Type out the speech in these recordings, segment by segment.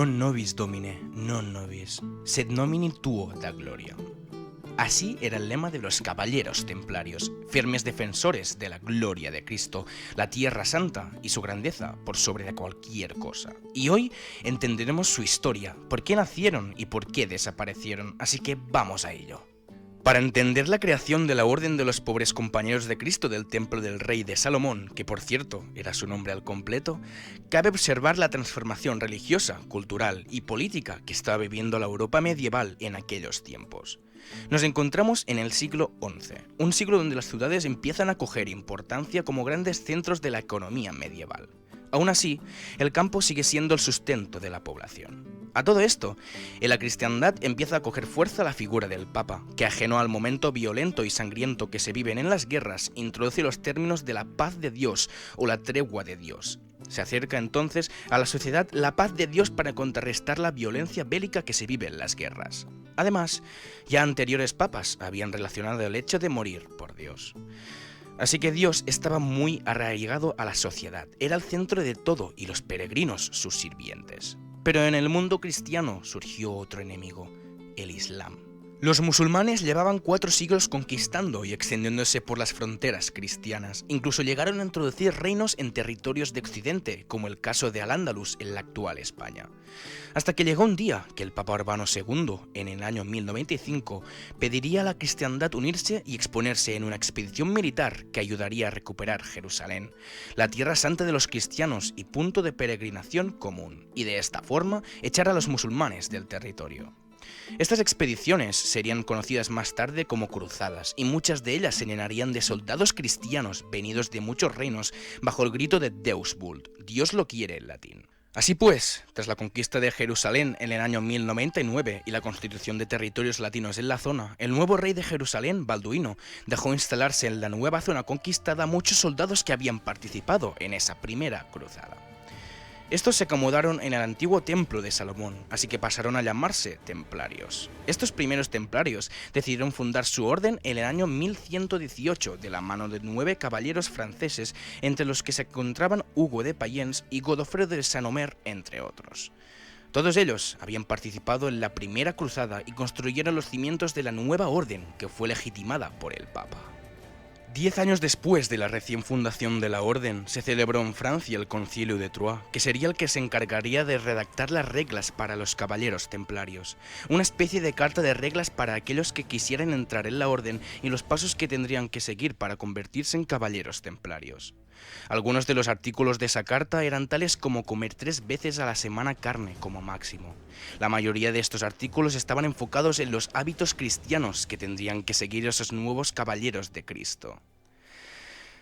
Non nobis Domine, non nobis, sed nomini tuo da gloria. Así era el lema de los caballeros templarios, firmes defensores de la gloria de Cristo, la tierra santa y su grandeza por sobre de cualquier cosa. Y hoy entenderemos su historia, por qué nacieron y por qué desaparecieron, así que vamos a ello. Para entender la creación de la Orden de los Pobres Compañeros de Cristo del Templo del Rey de Salomón, que por cierto era su nombre al completo, cabe observar la transformación religiosa, cultural y política que estaba viviendo la Europa medieval en aquellos tiempos. Nos encontramos en el siglo XI, un siglo donde las ciudades empiezan a coger importancia como grandes centros de la economía medieval. Aún así, el campo sigue siendo el sustento de la población. A todo esto, en la cristiandad empieza a coger fuerza la figura del Papa, que ajeno al momento violento y sangriento que se viven en las guerras, introduce los términos de la paz de Dios o la tregua de Dios. Se acerca entonces a la sociedad la paz de Dios para contrarrestar la violencia bélica que se vive en las guerras. Además, ya anteriores papas habían relacionado el hecho de morir por Dios. Así que Dios estaba muy arraigado a la sociedad, era el centro de todo y los peregrinos sus sirvientes. Pero en el mundo cristiano surgió otro enemigo, el Islam. Los musulmanes llevaban 4 siglos conquistando y extendiéndose por las fronteras cristianas. Incluso llegaron a introducir reinos en territorios de Occidente, como el caso de Al-Ándalus en la actual España. Hasta que llegó un día que el Papa Urbano II, en el año 1095, pediría a la cristiandad unirse y exponerse en una expedición militar que ayudaría a recuperar Jerusalén, la tierra santa de los cristianos y punto de peregrinación común, y de esta forma echar a los musulmanes del territorio. Estas expediciones serían conocidas más tarde como cruzadas, y muchas de ellas se llenarían de soldados cristianos venidos de muchos reinos bajo el grito de Deus Vult, Dios lo quiere en latín. Así pues, tras la conquista de Jerusalén en el año 1099 y la constitución de territorios latinos en la zona, el nuevo rey de Jerusalén, Balduino, dejó instalarse en la nueva zona conquistada a muchos soldados que habían participado en esa primera cruzada. Estos se acomodaron en el antiguo templo de Salomón, así que pasaron a llamarse templarios. Estos primeros templarios decidieron fundar su orden en el año 1118 de la mano de 9 caballeros franceses, entre los que se encontraban Hugo de Payens y Godofredo de Saint-Omer, entre otros. Todos ellos habían participado en la primera cruzada y construyeron los cimientos de la nueva orden que fue legitimada por el Papa. 10 años después de la recién fundación de la Orden, se celebró en Francia el Concilio de Troyes, que sería el que se encargaría de redactar las reglas para los caballeros templarios, una especie de carta de reglas para aquellos que quisieran entrar en la Orden y los pasos que tendrían que seguir para convertirse en caballeros templarios. Algunos de los artículos de esa carta eran tales como comer 3 veces a la semana carne como máximo. La mayoría de estos artículos estaban enfocados en los hábitos cristianos que tendrían que seguir esos nuevos caballeros de Cristo.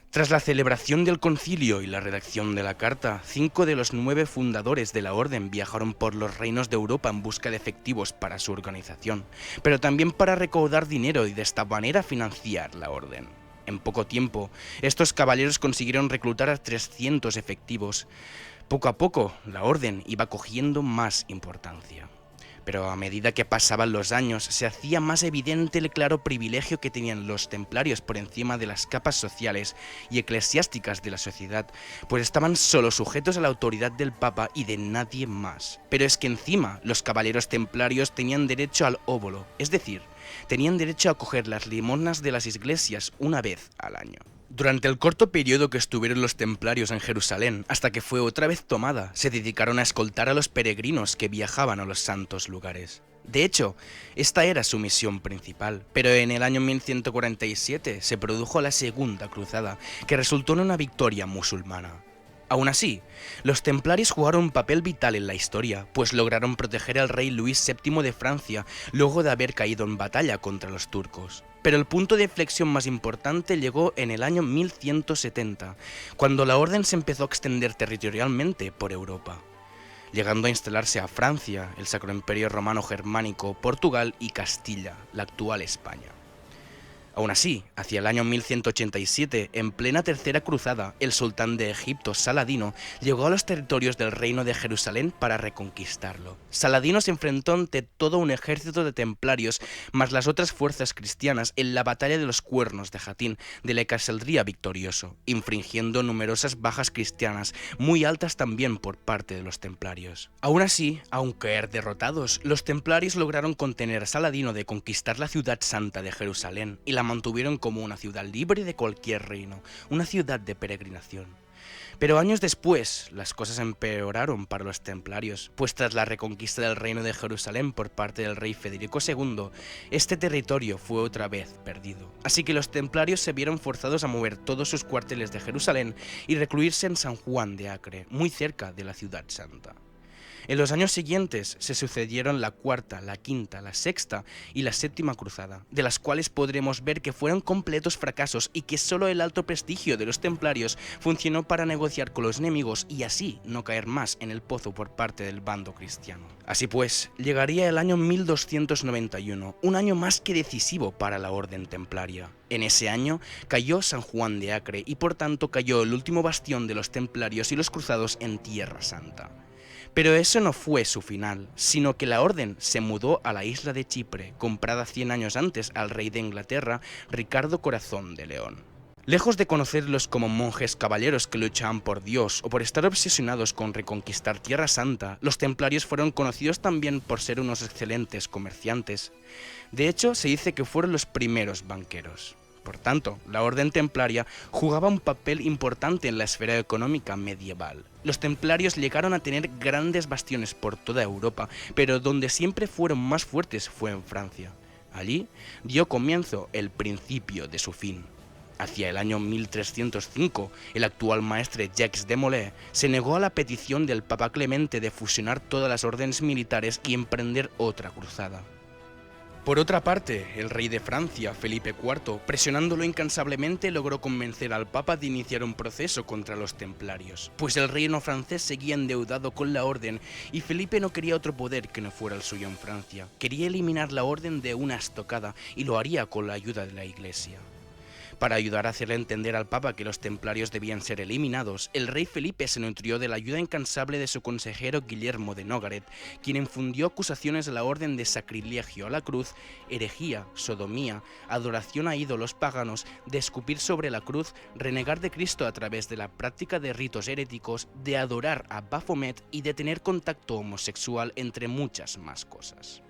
Tras la celebración del concilio y la redacción de la carta, 5 de los 9 fundadores de la orden viajaron por los reinos de Europa en busca de efectivos para su organización, pero también para recaudar dinero y de esta manera financiar la orden. En poco tiempo, estos caballeros consiguieron reclutar a 300 efectivos. Poco a poco, la orden iba cogiendo más importancia. Pero a medida que pasaban los años, se hacía más evidente el claro privilegio que tenían los templarios por encima de las capas sociales y eclesiásticas de la sociedad, pues estaban solo sujetos a la autoridad del Papa y de nadie más. Pero es que encima, los caballeros templarios tenían derecho al óbolo, es decir, tenían derecho a coger las limosnas de las iglesias una vez al año. Durante el corto periodo que estuvieron los templarios en Jerusalén, hasta que fue otra vez tomada, se dedicaron a escoltar a los peregrinos que viajaban a los santos lugares. De hecho, esta era su misión principal, pero en el año 1147 se produjo la Segunda Cruzada, que resultó en una victoria musulmana. Aún así, los templarios jugaron un papel vital en la historia, pues lograron proteger al rey Luis VII de Francia luego de haber caído en batalla contra los turcos. Pero el punto de inflexión más importante llegó en el año 1170, cuando la orden se empezó a extender territorialmente por Europa, llegando a instalarse a Francia, el Sacro Imperio Romano Germánico, Portugal y Castilla, la actual España. Aún así, hacia el año 1187, en plena Tercera Cruzada, el sultán de Egipto, Saladino, llegó a los territorios del reino de Jerusalén para reconquistarlo. Saladino se enfrentó ante todo un ejército de templarios, más las otras fuerzas cristianas, en la batalla de los Cuernos de Jatín, de la que saldría victorioso, infringiendo numerosas bajas cristianas, muy altas también por parte de los templarios. Aún así, aunque derrotados, los templarios lograron contener a Saladino de conquistar la ciudad santa de Jerusalén y la mantuvieron como una ciudad libre de cualquier reino, una ciudad de peregrinación. Pero años después, las cosas empeoraron para los templarios, pues tras la reconquista del reino de Jerusalén por parte del rey Federico II, este territorio fue otra vez perdido. Así que los templarios se vieron forzados a mover todos sus cuarteles de Jerusalén y recluirse en San Juan de Acre, muy cerca de la ciudad santa. En los años siguientes se sucedieron la cuarta, la quinta, la sexta y la séptima cruzada, de las cuales podremos ver que fueron completos fracasos y que solo el alto prestigio de los templarios funcionó para negociar con los enemigos y así no caer más en el pozo por parte del bando cristiano. Así pues, llegaría el año 1291, un año más que decisivo para la orden templaria. En ese año cayó San Juan de Acre y por tanto cayó el último bastión de los templarios y los cruzados en Tierra Santa. Pero eso no fue su final, sino que la orden se mudó a la isla de Chipre, comprada 100 años antes al rey de Inglaterra, Ricardo Corazón de León. Lejos de conocerlos como monjes caballeros que luchaban por Dios o por estar obsesionados con reconquistar Tierra Santa, los templarios fueron conocidos también por ser unos excelentes comerciantes. De hecho, se dice que fueron los primeros banqueros. Por tanto, la orden templaria jugaba un papel importante en la esfera económica medieval. Los templarios llegaron a tener grandes bastiones por toda Europa, pero donde siempre fueron más fuertes fue en Francia. Allí dio comienzo el principio de su fin. Hacia el año 1305, el actual maestre Jacques de Molay se negó a la petición del Papa Clemente de fusionar todas las órdenes militares y emprender otra cruzada. Por otra parte, el rey de Francia, Felipe IV, presionándolo incansablemente, logró convencer al Papa de iniciar un proceso contra los templarios, pues el reino francés seguía endeudado con la orden y Felipe no quería otro poder que no fuera el suyo en Francia. Quería eliminar la orden de una estocada y lo haría con la ayuda de la Iglesia. Para ayudar a hacerle entender al Papa que los templarios debían ser eliminados, el rey Felipe se nutrió de la ayuda incansable de su consejero Guillermo de Nogaret, quien infundió acusaciones a la orden de sacrilegio a la cruz, herejía, sodomía, adoración a ídolos paganos, de escupir sobre la cruz, renegar de Cristo a través de la práctica de ritos heréticos, de adorar a Baphomet y de tener contacto homosexual, entre muchas más cosas.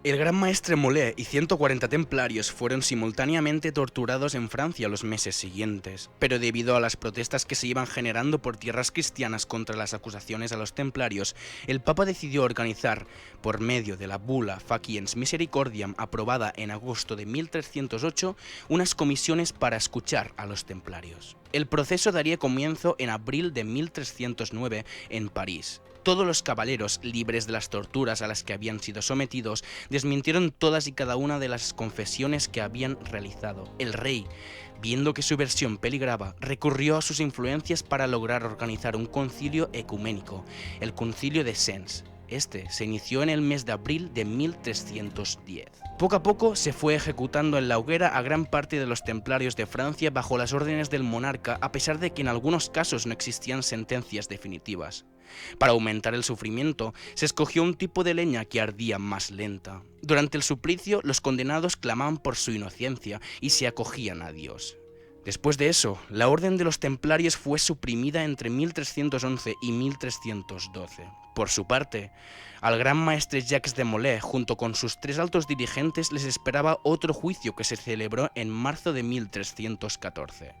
El gran maestre Molay y 140 templarios fueron simultáneamente torturados en Francia los meses siguientes, pero debido a las protestas que se iban generando por tierras cristianas contra las acusaciones a los templarios, el Papa decidió organizar, por medio de la bula Faciens Misericordiam aprobada en agosto de 1308, unas comisiones para escuchar a los templarios. El proceso daría comienzo en abril de 1309 en París. Todos los caballeros, libres de las torturas a las que habían sido sometidos, desmintieron todas y cada una de las confesiones que habían realizado. El rey, viendo que su versión peligraba, recurrió a sus influencias para lograr organizar un concilio ecuménico, el Concilio de Sens. Este se inició en el mes de abril de 1310. Poco a poco se fue ejecutando en la hoguera a gran parte de los templarios de Francia bajo las órdenes del monarca, a pesar de que en algunos casos no existían sentencias definitivas. Para aumentar el sufrimiento, se escogió un tipo de leña que ardía más lenta. Durante el suplicio, los condenados clamaban por su inocencia y se acogían a Dios. Después de eso, la orden de los templarios fue suprimida entre 1311 y 1312. Por su parte, al gran maestre Jacques de Molay, junto con sus 3 altos dirigentes, les esperaba otro juicio que se celebró en marzo de 1314.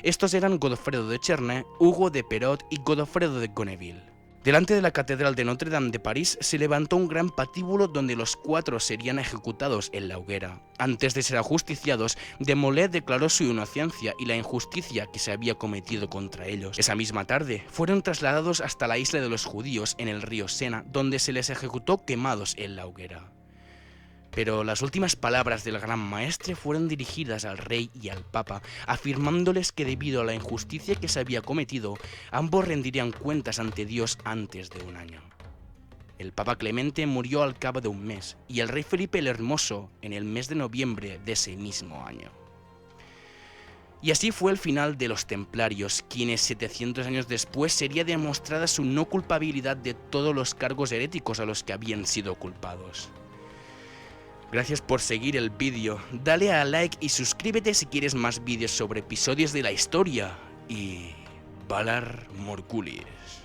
Estos eran Godofredo de Chernay, Hugo de Perot y Godofredo de Gonneville. Delante de la Catedral de Notre Dame de París se levantó un gran patíbulo donde los 4 serían ejecutados en la hoguera. Antes de ser ajusticiados, de Molay declaró su inocencia y la injusticia que se había cometido contra ellos. Esa misma tarde fueron trasladados hasta la isla de los judíos en el río Sena, donde se les ejecutó quemados en la hoguera. Pero las últimas palabras del gran maestre fueron dirigidas al rey y al papa, afirmándoles que debido a la injusticia que se había cometido, ambos rendirían cuentas ante Dios antes de un año. El papa Clemente murió al cabo de un mes, y el rey Felipe el Hermoso en el mes de noviembre de ese mismo año. Y así fue el final de los templarios, quienes 700 años después sería demostrada su no culpabilidad de todos los cargos heréticos a los que habían sido culpados. Gracias por seguir el vídeo, dale a like y suscríbete si quieres más vídeos sobre episodios de la historia y Valar Morghulis.